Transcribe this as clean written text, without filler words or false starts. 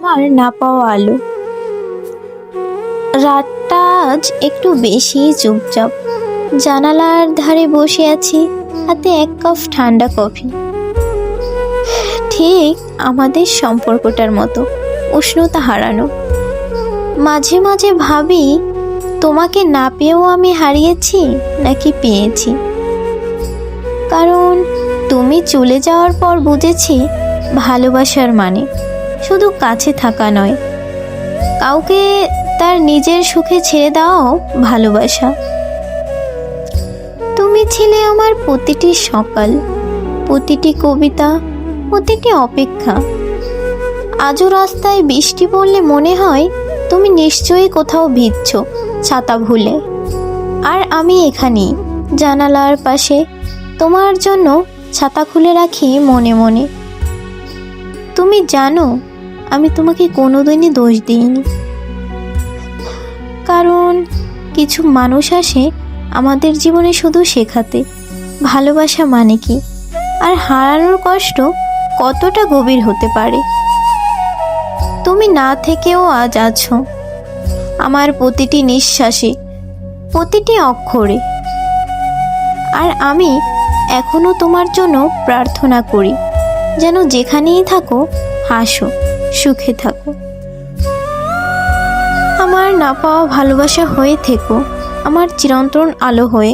আমার না পাওয়া আলো। রাতটা আজ একটু বেশি চুপচাপ। জানালার ধারে বসে আছি, হাতে এক কাপ ঠান্ডা কফি। ঠিক আমাদের সম্পর্কটার মতো, উষ্ণতা হারানো। মাঝে মাঝে ভাবি, তোমাকে না পেয়েও আমি হারিয়েছি নাকি পেয়েছি। কারণ তুমি চলে যাওয়ার পর বুঝেছি ভালোবাসার মানে শুধু কাছে থাকা নয়, কাউকে তার নিজের সুখে ছেড়ে দাও ভালোবাসা। তুমি ছিলে আমার প্রতিটি সকাল, প্রতিটি কবিতা, প্রতিটি অপেক্ষা। আজও রাস্তায় বৃষ্টি পড়লে মনে হয় তুমি নিশ্চয়ই কোথাও ভিজছ ছাতা ভুলে, আর আমি এখানেই জানালার পাশে তোমার জন্য ছাতা খুলে রাখি মনে মনে। তুমি জানো আমি তোমাকে কোনোদিনই দোষ দিইনি, কারণ কিছু মানুষ আসে আমাদের জীবনে শুধু শেখাতে ভালোবাসা মানে কি, আর হারানোর কষ্ট কতটা গভীর হতে পারে। তুমি না থেকেও আজ আছো আমার প্রতিটি নিঃশ্বাসে, প্রতিটি অক্ষরে। আর আমি এখনো তোমার জন্য প্রার্থনা করি, যেন যেখানেই থাকো হাসো, সুখে থাকো। আমার না পাওয়া ভালোবাসা হয়ে থেকো, আমার চিরন্তন আলো হয়ে।